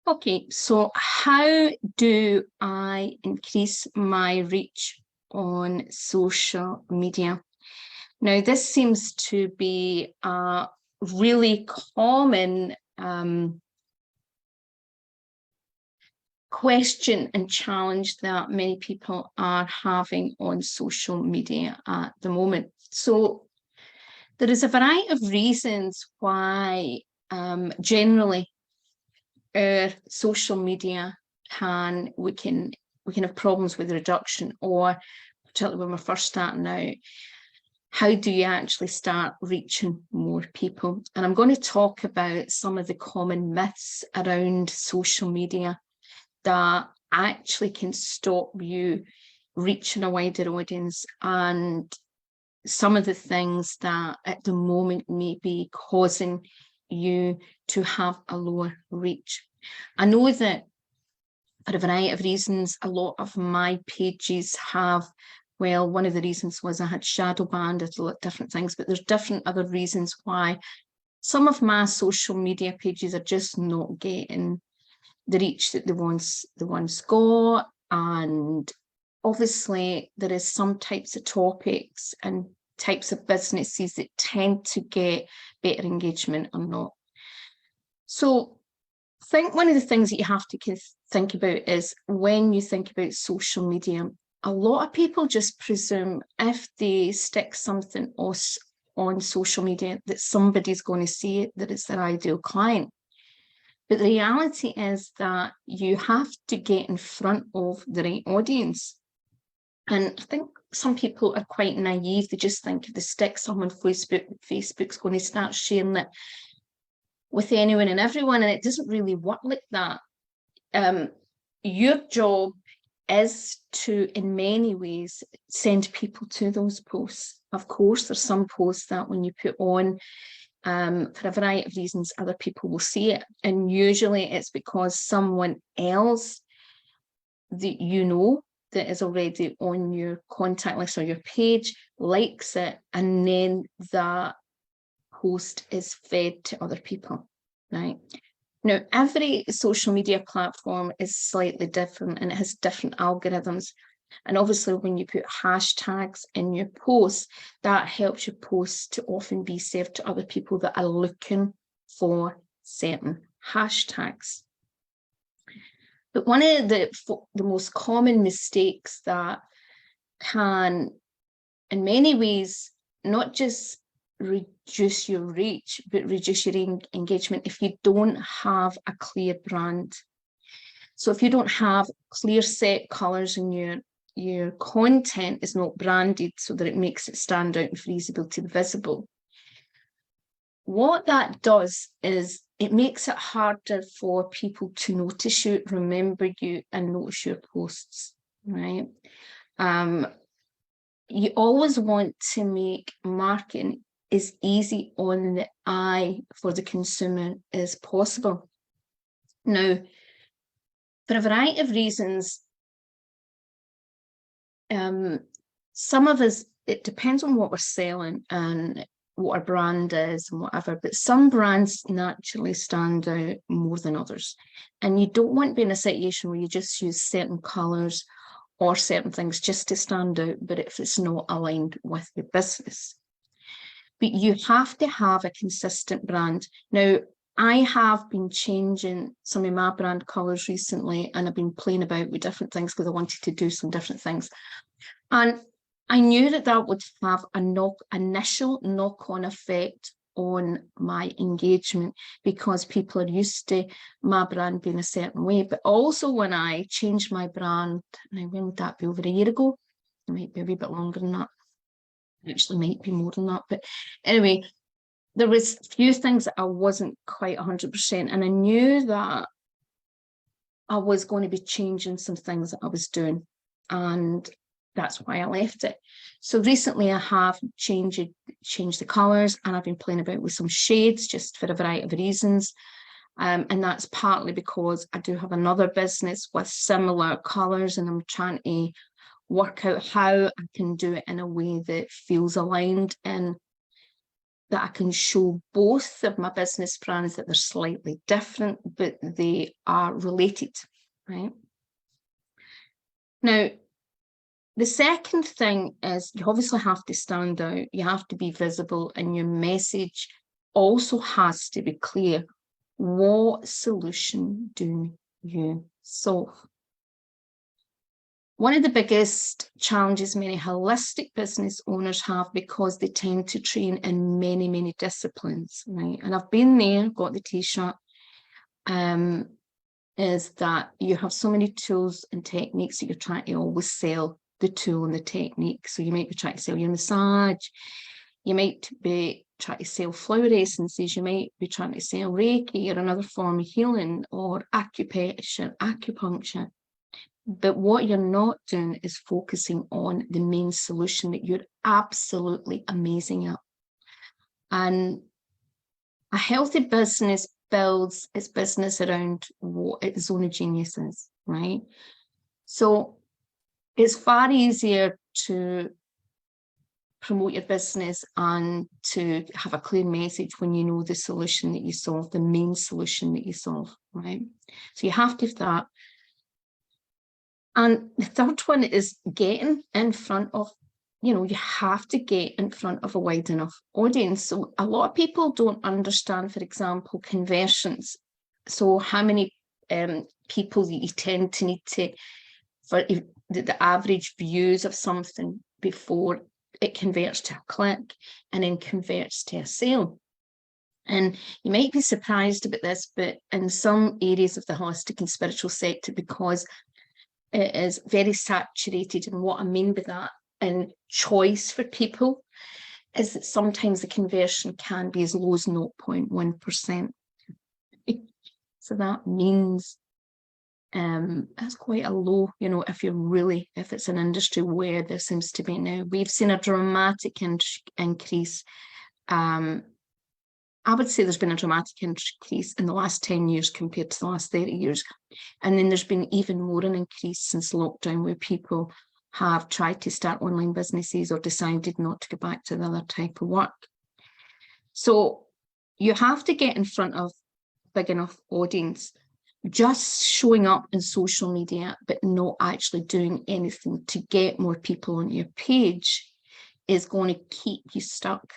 Okay, so how do I increase my reach on social media? Now, this seems to be a really common question and challenge that many people are having on social media at the moment. So there is a variety of reasons why generally our social media we can have problems with reduction, or particularly when we're first starting out. How do you actually start reaching more people? And I'm going to talk about some of the common myths around social media that actually can stop you reaching a wider audience, and some of the things that at the moment may be causing you to have a lower reach. I know that for a variety of reasons, a lot of my pages have, well, one of the reasons was I had shadow banned, a lot of different things, but there's different other reasons why some of my social media pages are just not getting the reach that they once got. And obviously there is some types of topics and types of businesses that tend to get better engagement or not. So I think one of the things that you have to think about is, when you think about social media, a lot of people just presume if they stick something else on social media that somebody's going to see it, that it's their ideal client. But the reality is that you have to get in front of the right audience. And I think some people are quite naive. They just think if they stick something on Facebook, Facebook's going to start sharing it with anyone and everyone, and it doesn't really work like that. Your job is to, in many ways, send people to those posts. Of course, there's some posts that when you put on, for a variety of reasons, other people will see it. And usually it's because someone else that you know that is already on your contact list or your page likes it, and then that post is fed to other people, right? Now, every social media platform is slightly different and it has different algorithms. And obviously, when you put hashtags in your posts, that helps your posts to often be served to other people that are looking for certain hashtags. But one of the most common mistakes that can, in many ways, not just reduce your reach, but reduce your engagement, if you don't have a clear brand. So if you don't have clear set colors in your content is not branded so that it makes it stand out and for easily to be visible, what that does is it makes it harder for people to notice you, remember you, and notice your posts, right? You always want to make marketing as easy on the eye for the consumer as possible. Now, for a variety of reasons, some of us, it depends on what we're selling and what our brand is and whatever, but some brands naturally stand out more than others. And you don't want to be in a situation where you just use certain colors or certain things just to stand out, but if it's not aligned with your business. But you have to have a consistent brand. Now, I have been changing some of my brand colors recently, and I've been playing about with different things because I wanted to do some different things. And I knew that that would have initial knock-on effect on my engagement because people are used to my brand being a certain way. But also when I changed my brand, now when would that be, over a year ago? It might be a wee bit longer than that. It actually might be more than that. But anyway, there was a few things that I wasn't quite 100%, and I knew that I was going to be changing some things that I was doing, and that's why I left it. So recently I have changed the colors, and I've been playing about with some shades just for a variety of reasons. And that's partly because I do have another business with similar colors, and I'm trying to work out how I can do it in a way that feels aligned. And that I can show both of my business brands, that they're slightly different, but they are related, right? Now, the second thing is you obviously have to stand out, you have to be visible, and your message also has to be clear. What solution do you solve? One of the biggest challenges many holistic business owners have, because they tend to train in many, many disciplines, right? And I've been there, got the t-shirt, is that you have so many tools and techniques that you're trying to always sell the tool and the technique. So you might be trying to sell your massage, you might be trying to sell flower essences, you might be trying to sell Reiki or another form of healing, or acupuncture. But what you're not doing is focusing on the main solution that you're absolutely amazing at. And a healthy business builds its business around what its zone of genius is, right? So it's far easier to promote your business and to have a clear message when you know the solution that you solve, the main solution that you solve, right? So you have to have that. And the third one is getting in front of, you have to get in front of a wide enough audience. So a lot of people don't understand, for example, conversions. So how many people you tend to need to, for the average views of something before it converts to a click and then converts to a sale. And you might be surprised about this, but in some areas of the holistic and spiritual sector, because it is very saturated, and what I mean by that, and choice for people, is that sometimes the conversion can be as low as 0.1%. So that means that's quite a low, if it's an industry where there seems to be now. We've seen a dramatic increase. I would say there's been a dramatic increase in the last 10 years compared to the last 30 years. And then there's been even more an increase since lockdown, where people have tried to start online businesses or decided not to go back to the other type of work. So you have to get in front of big enough audience. Just showing up in social media but not actually doing anything to get more people on your page is going to keep you stuck.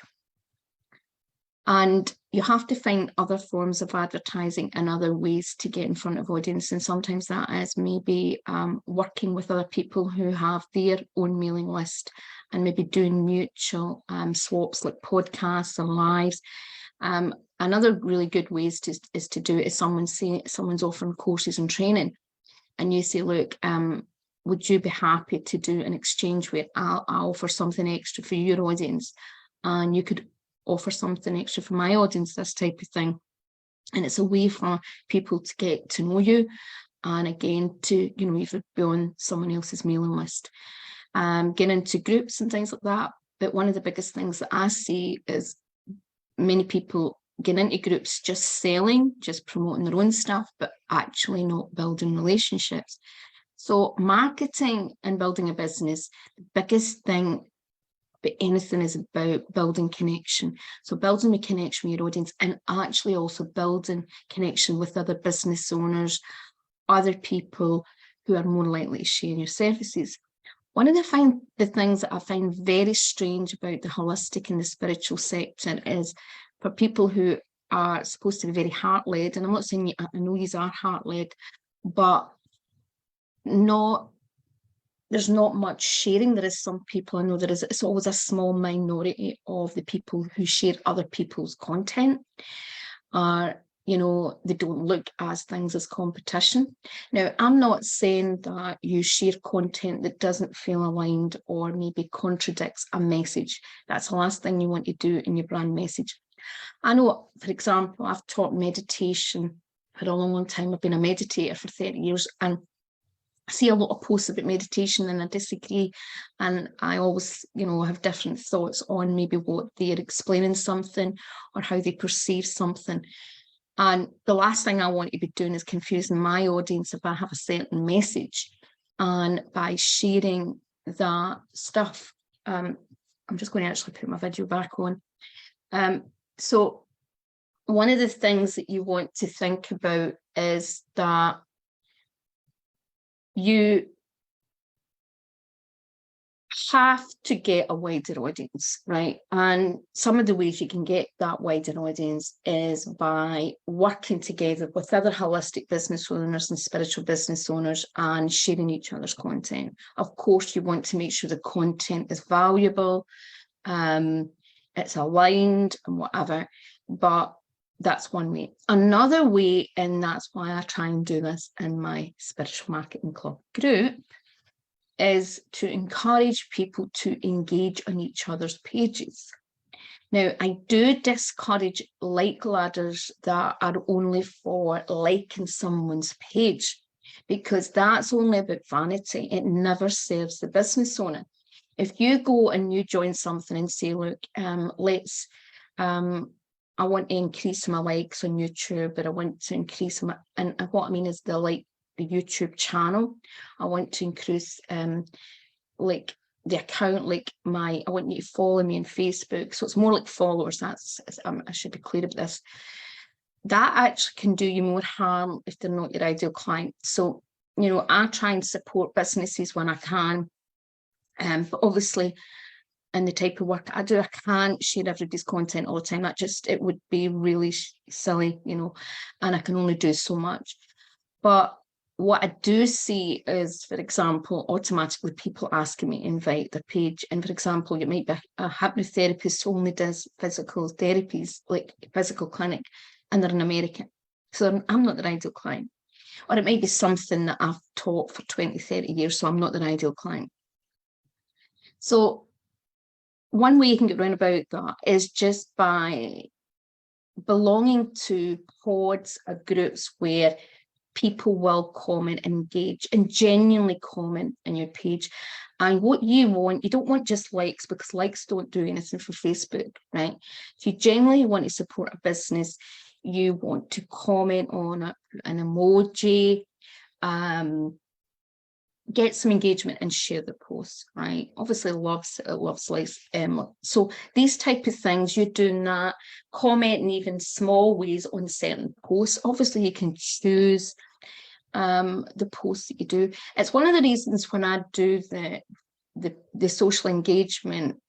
And you have to find other forms of advertising and other ways to get in front of audience. And sometimes that is maybe working with other people who have their own mailing list, and maybe doing mutual swaps like podcasts or lives. Another really good way is to do it is someone's offering courses and training, and you say, look, would you be happy to do an exchange where I'll offer something extra for your audience, and you could offer something extra for my audience, this type of thing. And it's a way for people to get to know you, and again to either be on someone else's mailing list, get into groups and things like that. But one of the biggest things that I see is many people get into groups just selling, just promoting their own stuff, but actually not building relationships. So marketing and building a business, the biggest thing, but anything, is about building connection. So building a connection with your audience, and actually also building connection with other business owners, other people who are more likely to share your services. One of the things that I find very strange about the holistic and the spiritual sector is, for people who are supposed to be very heart-led, and I'm not saying, I know you are heart-led, but there's not much sharing. There is some people, I know there is, it's always a small minority of the people who share other people's content, or they don't look at things as competition. Now, I'm not saying that you share content that doesn't feel aligned or maybe contradicts a message. That's the last thing you want to do in your brand message. I know, for example, I've taught meditation for a long time. I've been a meditator for 30 years, and I see a lot of posts about meditation and I disagree. And I always, have different thoughts on maybe what they're explaining something or how they perceive something. And the last thing I want to be doing is confusing my audience if I have a certain message. And by sharing that stuff, I'm just going to actually put my video back on. So one of the things that you want to think about is that you have to get a wider audience, right? And some of the ways you can get that wider audience is by working together with other holistic business owners and spiritual business owners and sharing each other's content. Of course, you want to make sure the content is valuable, it's aligned and whatever, but that's one way. Another way, and that's why I try and do this in my Spiritual Marketing Club group, is to encourage people to engage on each other's pages. Now, I do discourage like ladders that are only for liking someone's page, because that's only about vanity. It never serves the business owner. If you go and you join something and say, look, I want to increase my likes on YouTube, but I want to increase my, and what I mean is the YouTube channel. I want to increase like the account, like I want you to follow me on Facebook. So it's more like followers. I should be clear about this. That actually can do you more harm if they're not your ideal client. So, I try and support businesses when I can. But obviously, in the type of work I do, I can't share everybody's content all the time. It would be really silly, and I can only do so much. But what I do see is, for example, automatically people asking me to invite their page. And for example, it might be a hypnotherapist who only does physical therapies, like physical clinic, and they're in America. So I'm not their ideal client. Or it might be something that I've taught for 20, 30 years, so I'm not their ideal client. So one way you can get around about that is just by belonging to pods or groups where people will comment and engage and genuinely comment on your page. And what you don't want just likes, because likes don't do anything for Facebook, right? If you genuinely want to support a business, you want to comment on it, an emoji, get some engagement and share the post, right? Obviously loves likes. So these type of things, you're doing that, comment in even small ways on certain posts. Obviously you can choose the posts that you do. It's one of the reasons when I do the social engagement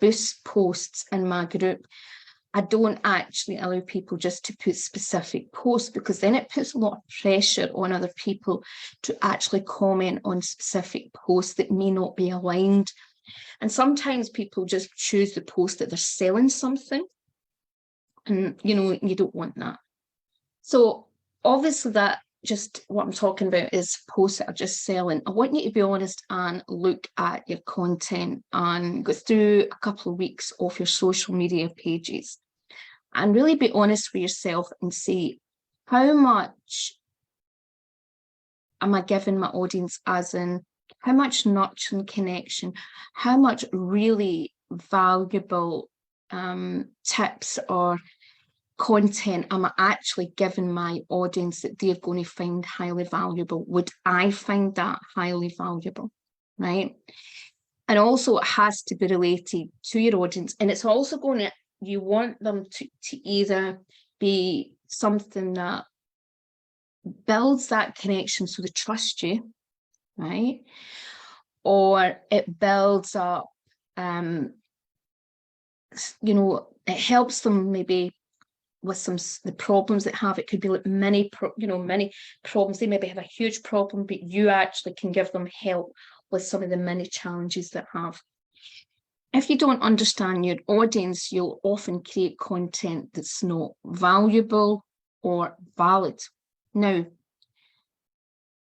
boost posts in my group, I don't actually allow people just to put specific posts, because then it puts a lot of pressure on other people to actually comment on specific posts that may not be aligned. And sometimes people just choose the post that they're selling something, and you don't want that. So obviously that just what I'm talking about is posts that are just selling. I want you to be honest and look at your content and go through a couple of weeks of your social media pages and really be honest with yourself and say, how much am I giving my audience, as in how much nurturing connection, how much really valuable tips or content am I actually giving my audience that they're going to find highly valuable? Would I find that highly valuable, right? And also it has to be related to your audience, and it's also you want them to either be something that builds that connection so they trust you, right? Or it builds up, it helps them maybe with the problems they have. It could be like many problems. They maybe have a huge problem, but you actually can give them help with some of the many challenges they have. If you don't understand your audience, you'll often create content that's not valuable or valid. Now,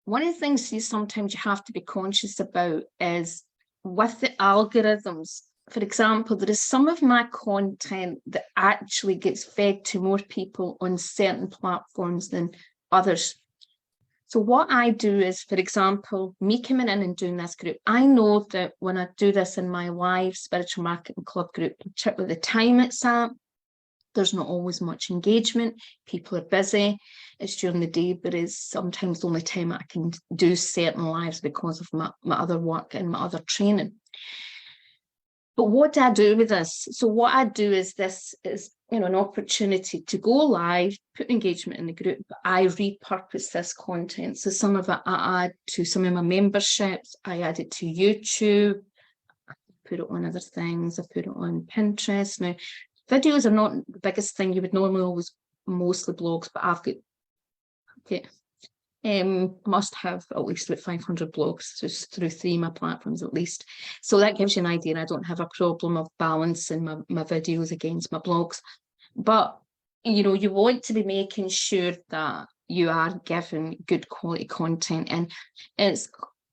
one of the things sometimes you have to be conscious about is with the algorithms. For example, there is some of my content that actually gets fed to more people on certain platforms than others. So what I do is, for example, me coming in and doing this group, I know that when I do this in my live Spiritual Marketing Club group, particularly the time it's at, there's not always much engagement. People are busy. It's during the day, but it's sometimes the only time I can do certain lives because of my other work and my other training. But what do I do with this? So what I do is this is, an opportunity to go live, put engagement in the group, but I repurpose this content. So some of it I add to some of my memberships, I add it to YouTube, I put it on other things, I put it on Pinterest. Now, videos are not the biggest thing. You would normally always, mostly blogs, but I've got, okay, must have at least about 500 blogs through 3 of my platforms at least. So that gives you an idea. I don't have a problem of balancing my videos against my blogs. But, you want to be making sure that you are giving good quality content, and it's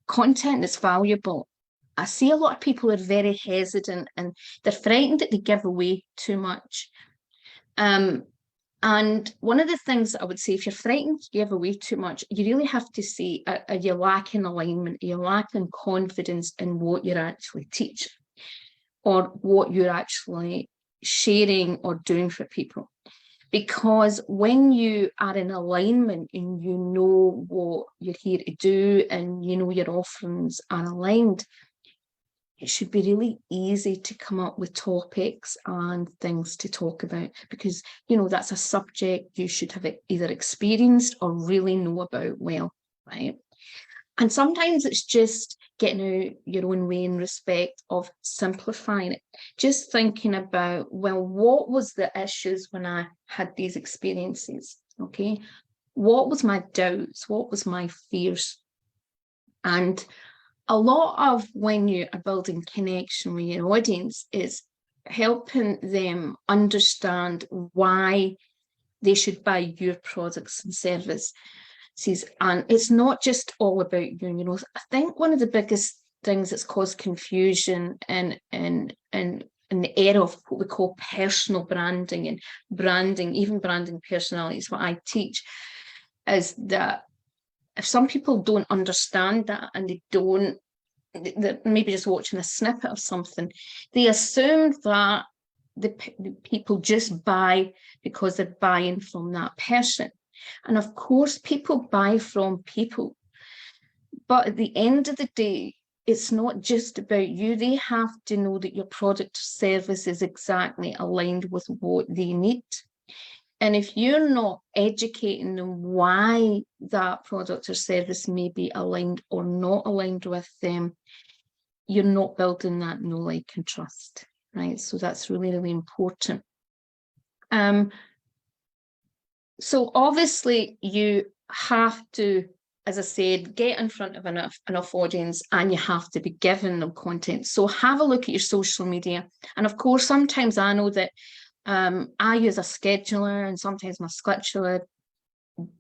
content that's valuable. I see a lot of people are very hesitant and they're frightened that they give away too much. And one of the things I would say, if you're frightened to give away too much, you really have to see, are you lacking alignment? Are you lacking confidence in what you're actually teaching or what you're actually sharing or doing for people? Because when you are in alignment and you know what you're here to do and your offerings are aligned, it should be really easy to come up with topics and things to talk about, because that's a subject you should have either experienced or really know about well, right? And sometimes it's just getting out your own way in respect of simplifying it, just thinking about, well, what was the issues when I had these experiences? Okay, what was my doubts, what was my fears? And a lot of when you are building connection with your audience is helping them understand why they should buy your products and services. And it's not just all about you. I think one of the biggest things that's caused confusion in the era of what we call personal branding and branding, even branding personalities, what I teach, is that if some people don't understand that and they're maybe just watching a snippet of something, they assume that the people just buy because they're buying from that person. And of course, people buy from people. But at the end of the day, it's not just about you. They have to know that your product or service is exactly aligned with what they need. And if you're not educating them why that product or service may be aligned or not aligned with them, you're not building that know, like, and trust, right? So that's really, really important. So obviously you have to, as I said, get in front of enough audience, and you have to be giving them content. So have a look at your social media. And of course, sometimes I know that I use a scheduler, and sometimes my scheduler,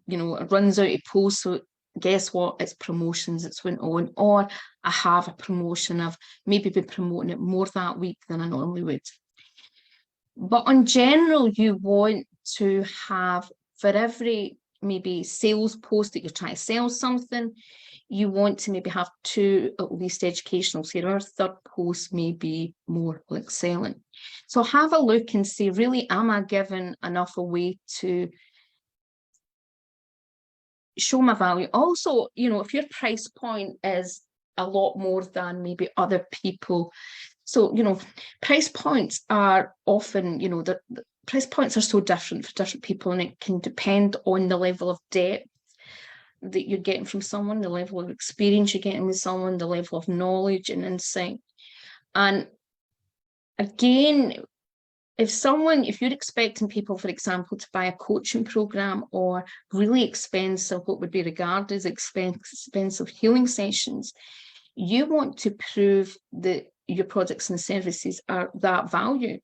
it runs out of posts. So guess what? It's promotions that's went on, or I have a promotion. I've maybe been promoting it more that week than I normally would. But in general, you want to have, for every maybe sales post that you're trying to sell something, you want to maybe have 2 at least educational. So your third post may be more like selling. So have a look and see, really, am I giving enough away to show my value? Also, if your price point is a lot more than maybe other people. So, price points are often, the price points are so different for different people, and it can depend on the level of depth that you're getting from someone, the level of experience you're getting with someone, the level of knowledge and insight. And again, if you're expecting people, for example, to buy a coaching program or really expensive, what would be regarded as expensive healing sessions, you want to prove that your products and services are that value.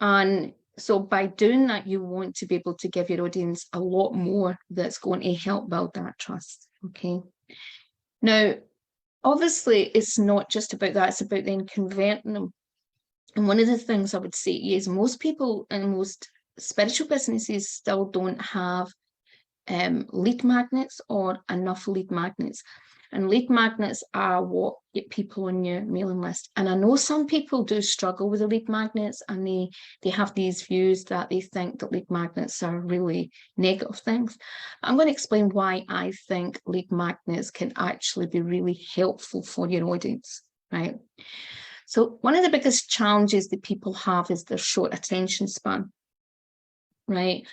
And so by doing that, you want to be able to give your audience a lot more that's going to help build that trust. Okay. Now, obviously, it's not just about that. It's about then converting them. And one of the things I would say is most people in most spiritual businesses still don't have lead magnets or enough lead magnets. And lead magnets are what get people on your mailing list. And I know some people do struggle with the lead magnets, and they have these views that they think that lead magnets are really negative things. I'm going to explain why I think lead magnets can actually be really helpful for your audience, right? So one of the biggest challenges that people have is their short attention span, right?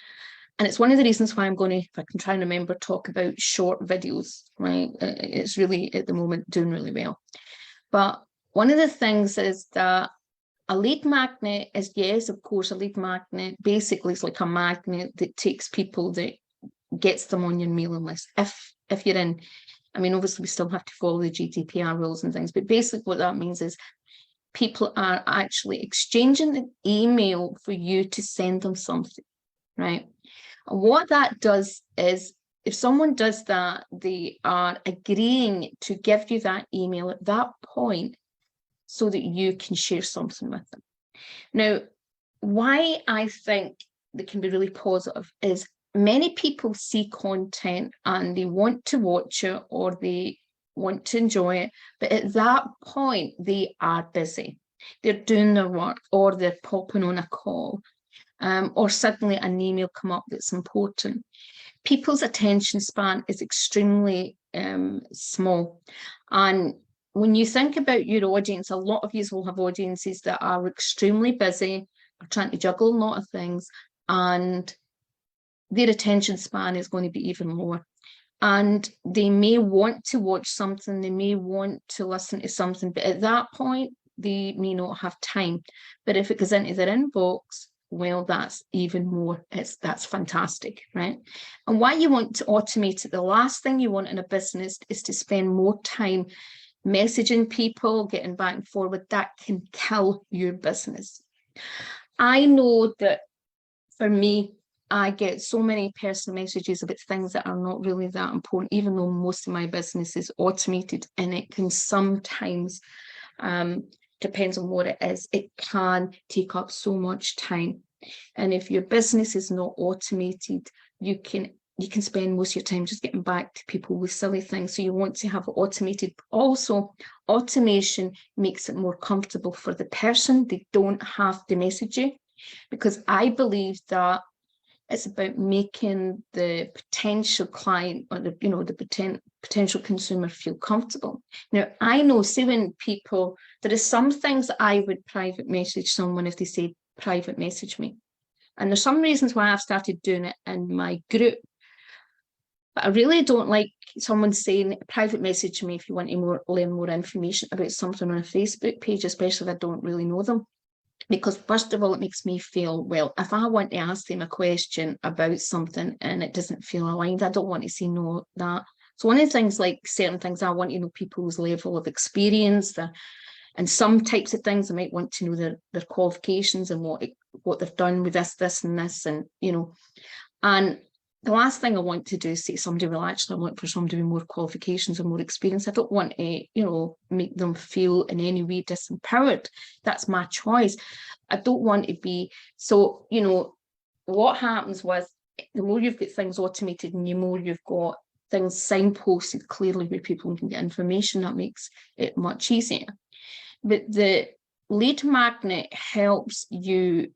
And it's one of the reasons why I'm going to, if I can try and remember, talk about short videos, right? It's really, at the moment, doing really well. But one of the things is that a lead magnet is, yes, of course, a lead magnet basically is like a magnet that takes people, that gets them on your mailing list. If you're in, I mean, obviously we still have to follow the GDPR rules and things, but basically what that means is people are actually exchanging an email for you to send them something, right? And what that does is, if someone does that, they are agreeing to give you that email at that point so that you can share something with them. Now, why I think that can be really positive is many people see content and they want to watch it or they want to enjoy it, but at that point they are busy. They're doing their work, or they're popping on a call, or suddenly an email come up that's important. People's attention span is extremely small. And when you think about your audience, a lot of you will have audiences that are extremely busy, are trying to juggle a lot of things, and their attention span is going to be even lower. And they may want to watch something, they may want to listen to something, but at that point, they may not have time. But if it goes into their inbox, well, that's even more, that's fantastic, right? And why you want to automate it, the last thing you want in a business is to spend more time messaging people, getting back and forward. That can kill your business. I know that for me, I get so many personal messages about things that are not really that important, even though most of my business is automated, and it can sometimes, depends on what it is, it can take up so much time. And if your business is not automated, you can spend most of your time just getting back to people with silly things. So you want to have it automated. Also, automation makes it more comfortable for the person. They don't have to message you, because I believe that it's about making the potential client, or the potential consumer, feel comfortable. Now, I know, say when people, there are some things that I would private message someone if they say private message me. And there's some reasons why I've started doing it in my group. But I really don't like someone saying private message me if you want to learn more information about something on a Facebook page, especially if I don't really know them. Because first of all, it makes me feel, well, if I want to ask them a question about something and it doesn't feel aligned, I don't want to say no that. So one of the things, like certain things, I want to know people's level of experience, and some types of things I might want to know their qualifications and what they've done with this and this, and and the last thing I want to do is say to somebody, well, actually, I want for somebody with more qualifications and more experience. I don't want to, make them feel in any way disempowered. That's my choice. I don't want to be. So, what happens with the more you've got things automated and the more you've got things signposted clearly where people can get information, that makes it much easier. But the lead magnet helps you.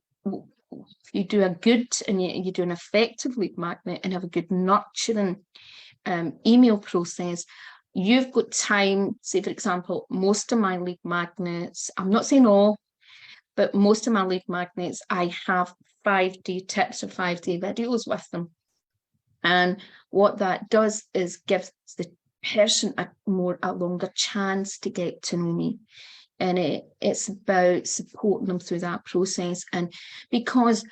If you do a good and you do an effective lead magnet and have a good nurturing email process, you've got time. Say, for example, most of my lead magnets, I'm not saying all, but most of my lead magnets, I have 5-day tips or 5-day videos with them. And what that does is gives the person a longer chance to get to know me. And it's about supporting them through that process. And because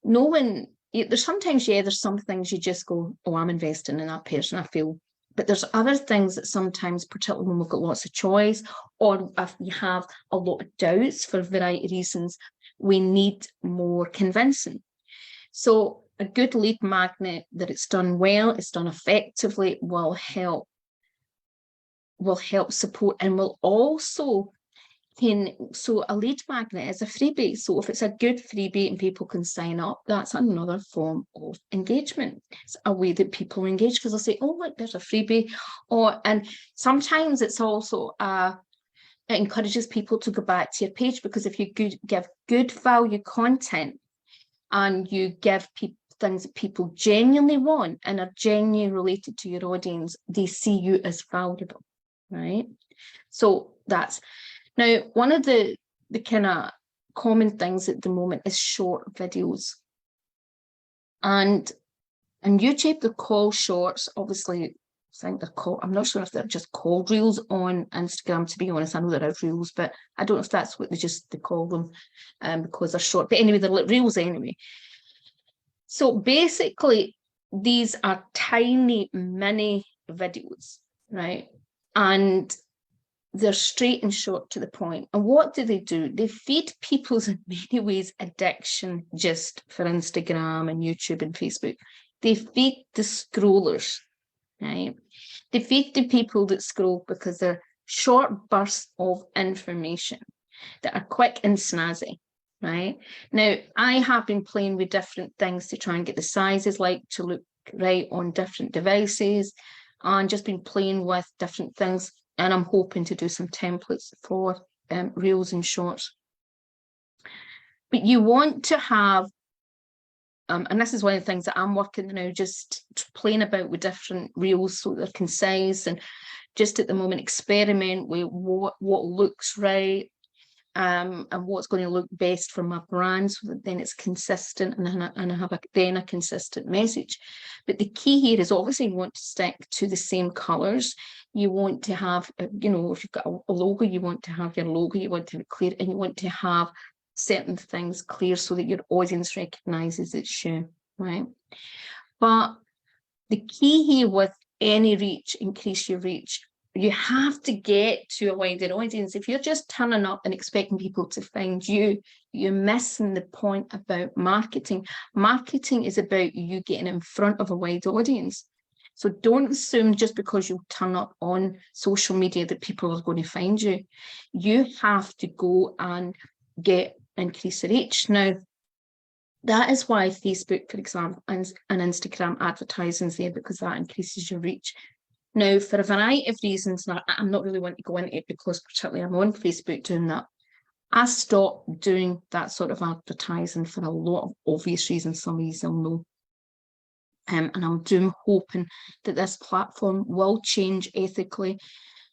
there's sometimes, there's some things you just go, oh, I'm investing in that person, I feel. But there's other things that sometimes, particularly when we've got lots of choice, or if we have a lot of doubts for a variety of reasons, we need more convincing. So a good lead magnet, that it's done well, it's done effectively, will help support, and will also so a lead magnet is a freebie. So if it's a good freebie and people can sign up, that's another form of engagement. It's a way that people engage, because they'll say, oh, look, there's a freebie. And sometimes it's also it encourages people to go back to your page, because if you give good value content and you give people things that people genuinely want and are genuinely related to your audience, they see you as valuable, right? So that's. Now, one of the kind of common things at the moment is short videos. And YouTube, they're called shorts. Obviously, I think they're called, I'm not sure if they're just called reels on Instagram, to be honest. I know there are reels, but I don't know if that's what they call them, because they're short. But anyway, they're like reels anyway. So basically, these are tiny mini videos, right? And they're straight and short to the point. And what do? They feed people's, in many ways, addiction just for Instagram and YouTube and Facebook. They feed the scrollers, right? They feed the people that scroll because they're short bursts of information that are quick and snazzy, right? Now, I have been playing with different things to try and get the sizes like to look right on different devices, and just been playing with different things. And I'm hoping to do some templates for reels and shorts. But you want to have, and this is one of the things that I'm working on now, just playing about with different reels so they're concise, and just at the moment experiment with what looks right, and what's going to look best for my brand, so that then it's consistent and I have a consistent message. But the key here is obviously you want to stick to the same colors. You want to have, you know, if you've got a logo, you want to have your logo, you want to be clear, and you want to have certain things clear so that your audience recognizes it's you, right? But the key here with any reach, increase your reach, you have to get to a wider audience. If you're just turning up and expecting people to find you, you're missing the point about marketing. Marketing is about you getting in front of a wide audience. So don't assume just because you turn up on social media that people are going to find you. You have to go and increase the reach. Now, that is why Facebook, for example, and Instagram advertising is there, because that increases your reach. Now, for a variety of reasons, and I'm not really wanting to go into it because particularly I'm on Facebook doing that, I stopped doing that sort of advertising for a lot of obvious reasons. Some of you will know. And I'm hoping that this platform will change ethically,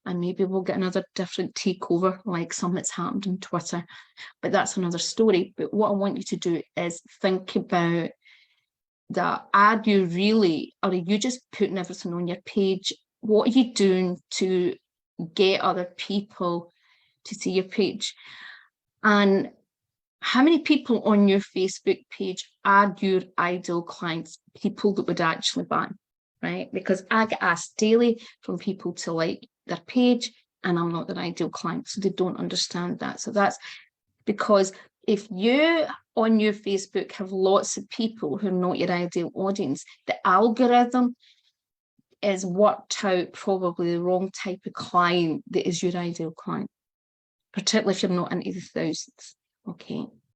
and maybe we'll get another different takeover like some that's happened on Twitter. But that's another story. But what I want you to do is think about that. Are you really, or are you just putting everything on your page? What are you doing to get other people to see your page? And how many people on your Facebook page are your ideal clients, people that would actually buy, right? Because I get asked daily from people to like their page, and I'm not their ideal client, so they don't understand that. So that's because if you on your Facebook have lots of people who are not your ideal audience, the algorithm is worked out probably the wrong type of client that is your ideal client, particularly if you're not into the thousands, okay?